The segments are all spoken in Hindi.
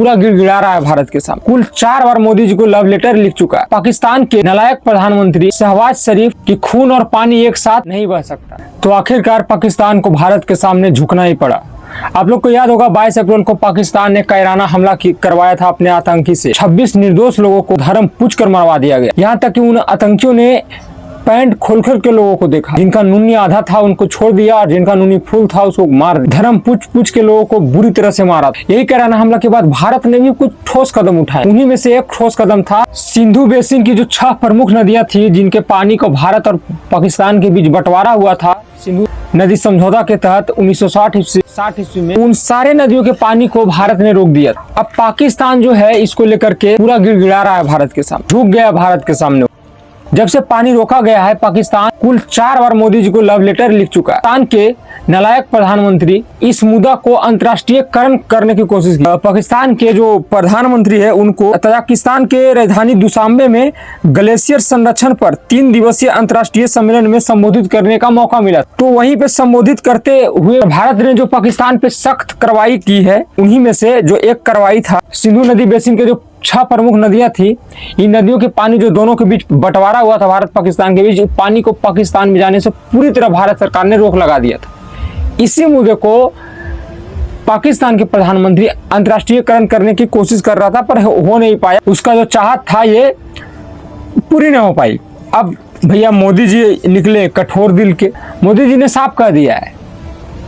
पूरा गिड़गिड़ा रहा है भारत के सामने। कुल 4 बार मोदी जी को लव लेटर लिख चुका है। पाकिस्तान के नालायक प्रधानमंत्री शहबाज शरीफ की खून और पानी एक साथ नहीं बह सकता, तो आखिरकार पाकिस्तान को भारत के सामने झुकना ही पड़ा। आप लोग को याद होगा 22 अप्रैल को पाकिस्तान ने कायराना हमला करवाया था अपने आतंकी से। 26 निर्दोष लोगों को धर्म पूछ कर मरवा दिया गया। यहाँ तक कि उन आतंकियों ने पैंट खोल के लोगों को देखा, जिनका नूनी आधा था उनको छोड़ दिया और जिनका नूनी फुल था उसको मार दिया। धर्म पूछ के लोगों को बुरी तरह से मारा। यही कायराना हमला के बाद भारत ने भी कुछ ठोस कदम उठाए। उन्हीं में से एक ठोस कदम था सिंधु बेसिन की जो 6 प्रमुख नदियां थी जिनके पानी को भारत और पाकिस्तान के बीच बंटवारा हुआ था सिंधु नदी समझौता के तहत 1960 ईस्वी में, उन सारे नदियों के पानी को भारत ने रोक दिया। अब पाकिस्तान जो है इसको लेकर के पूरा गिड़गिड़ा रहा है भारत के सामने, झुक गया भारत के सामने। जब से पानी रोका गया है पाकिस्तान कुल 4 बार मोदी जी को लव लेटर लिख चुका है। पाकिस्तान के नालायक प्रधानमंत्री इस मुद्दा को अंतर्राष्ट्रीयकरण करने की कोशिश की। पाकिस्तान के जो प्रधानमंत्री है उनको तजाकिस्तान के राजधानी दुशांबे में ग्लेशियर संरक्षण पर 3 दिवसीय अंतर्राष्ट्रीय सम्मेलन में संबोधित करने का मौका मिला। तो वहीं पे संबोधित करते हुए भारत ने जो पाकिस्तान पे सख्त कार्रवाई की है, उन्हीं में से जो एक कार्रवाई था सिंधु नदी बेसिन के जो 6 प्रमुख नदियां थी, इन नदियों के पानी जो दोनों के बीच बंटवारा हुआ था भारत पाकिस्तान के बीच, पानी को पाकिस्तान में जाने से पूरी तरह भारत सरकार ने रोक लगा दिया था। इसी मुद्दे को पाकिस्तान के प्रधानमंत्री अंतर्राष्ट्रीयकरण करने की कोशिश कर रहा था, पर हो नहीं पाया। उसका जो चाहत था ये पूरी नहीं हो पाई। अब भैया मोदी जी निकले कठोर दिल के। मोदी जी ने साफ कह दिया है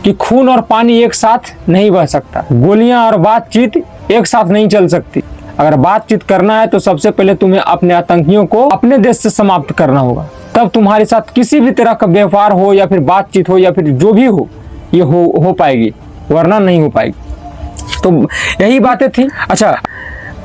कि खून और पानी एक साथ नहीं बह सकता, गोलियां और बातचीत एक साथ नहीं चल सकती। अगर बातचीत करना है तो सबसे पहले तुम्हें अपने आतंकियों को अपने देश से समाप्त करना होगा, तब तुम्हारे साथ किसी भी तरह का व्यवहार हो या फिर बातचीत हो या फिर जो भी हो ये हो पाएगी, वरना नहीं हो पाएगी। तो यही बातें थी। अच्छा,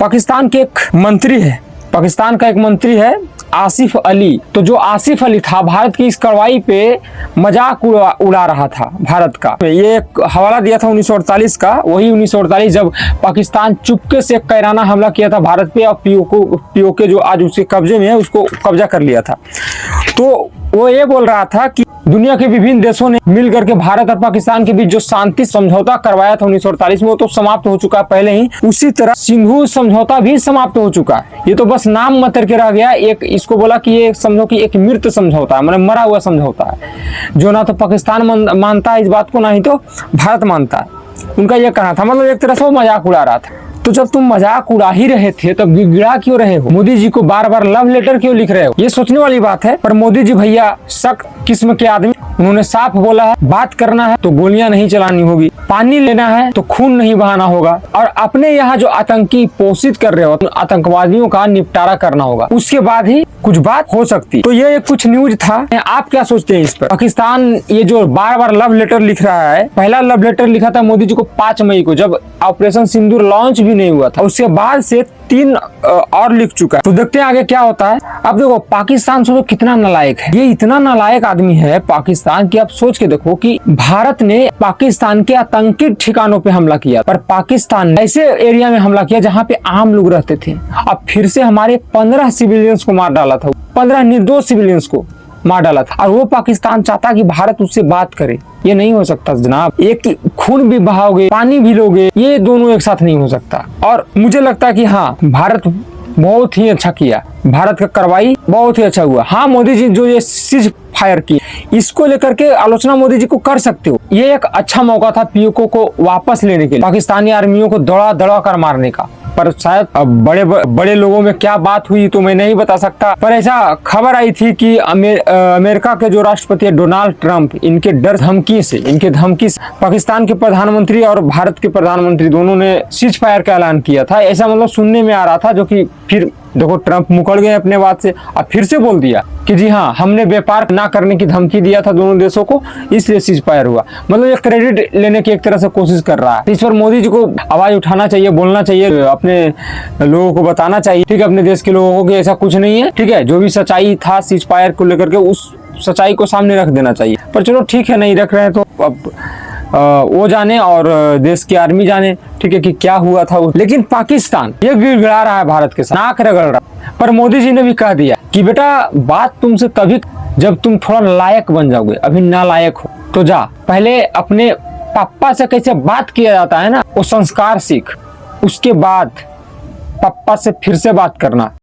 पाकिस्तान के एक मंत्री है, पाकिस्तान का एक मंत्री है आसिफ अली। तो जो आसिफ अली था भारत की इस कार्रवाई पे मजाक उड़ा रहा था भारत का। ये एक हवाला दिया था 1948 का, वही 1948 जब पाकिस्तान चुपके से कायराना हमला किया था भारत पे और पीओके जो आज उसके कब्जे में है उसको कब्जा कर लिया था। तो वो ये बोल रहा था कि दुनिया के विभिन्न देशों ने मिल करके भारत और पाकिस्तान के बीच जो शांति समझौता करवाया था 1948 में, वो तो समाप्त हो चुका है पहले ही। उसी तरह सिंधु समझौता भी समाप्त हो चुका है। ये तो बस नाम मत करके रह गया। एक इसको बोला कि ये समझो कि एक मृत समझौता है, मतलब मरा हुआ समझौता है, जो ना तो पाकिस्तान मानता है इस बात को, ना ही तो भारत मानता है। उनका यह कहना था, मतलब एक तरह से वो मजाक उड़ा रहा था। तो जब तुम मजाक उड़ा ही रहे थे तो गिड़गिड़ा क्यों रहे हो? मोदी जी को बार बार लव लेटर क्यों लिख रहे हो? ये सोचने वाली बात है। पर मोदी जी भैया सख्त किस्म के आदमी, उन्होंने साफ बोला है बात करना है तो गोलियां नहीं चलानी होगी, पानी लेना है तो खून नहीं बहाना होगा, और अपने यहाँ जो आतंकी पोषित कर रहे हो आतंकवादियों का निपटारा करना होगा, उसके बाद ही कुछ बात हो सकती। तो ये कुछ न्यूज था। आप क्या सोचते हैं इस पर? पाकिस्तान ये जो बार बार लव लेटर लिख रहा है, पहला लव लेटर लिखा था मोदी जी को 5 मई को, जब ऑपरेशन सिंदूर लॉन्च भी नहीं हुआ था। उसके बाद से 3 और लिख चुका है। तो देखते हैं आगे क्या होता है। अब देखो पाकिस्तान सोचो कितना नालायक है, ये इतना नालायक आदमी है पाकिस्तान की। आप सोच के देखो कि भारत ने पाकिस्तान के आतंकी ठिकानों पे हमला किया, पर पाकिस्तान ने ऐसे एरिया में हमला किया जहाँ पे आम लोग रहते थे। अब फिर से हमारे 15 सिविलियंस को मार डाला था, 15 निर्दोष सिविलियंस को मार डाला था, और वो पाकिस्तान चाहता कि भारत उससे बात करे। ये नहीं हो सकता जनाब। एक खून भी बहाओगे, पानी भी लोगे, ये दोनों एक साथ नहीं हो सकता। और मुझे लगता है कि हाँ, भारत बहुत ही अच्छा किया, भारत का कार्रवाई बहुत ही अच्छा हुआ। हाँ, मोदी जी जो ये सीज फायर की, इसको लेकर के आलोचना मोदी जी को कर सकते हो। ये एक अच्छा मौका था पीओके को वापस लेने के लिए, पाकिस्तानी आर्मियों को दौड़ा कर मारने का। पर शायद बड़े लोगों में क्या बात हुई तो मैं नहीं बता सकता, पर ऐसा खबर आई थी कि अमेरिका के जो राष्ट्रपति है डोनाल्ड ट्रंप, इनके धमकी से पाकिस्तान के प्रधानमंत्री और भारत के प्रधानमंत्री दोनों ने सीज फायर का ऐलान किया था। ऐसा मतलब सुनने में आ रहा था, जो कि फिर देखो ट्रंप मुकर गए अपने बात से, अब फिर से बोल दिया कि जी हाँ, हमने व्यापार ना करने की धमकी दिया था दोनों देशों को, इसलिए सीज फायर हुआ। मतलब ये क्रेडिट लेने की एक तरह से कोशिश कर रहा है। इस पर मोदी जी को आवाज उठाना चाहिए, बोलना चाहिए, अपने लोगों को बताना चाहिए, ठीक है, अपने देश के लोगों को, ऐसा कुछ नहीं है, ठीक है, जो भी सच्चाई था सीज फायर को लेकर के उस सच्चाई को सामने रख देना चाहिए। पर चलो ठीक है, नहीं रख रहे हैं तो अब वो जाने और देश की आर्मी जाने, ठीक है, कि क्या हुआ था। लेकिन पाकिस्तान ये गिड़गिड़ा रहा है भारत के साथ, नाक रगड़ रहा। पर मोदी जी ने भी कह दिया कि बेटा बात तुमसे तभी जब तुम थोड़ा लायक बन जाओगे, अभी नालायक हो तो जा पहले अपने पापा से कैसे बात किया जाता है ना, वो संस्कार सीख। उसके बाद पापा से फिर से बात करना।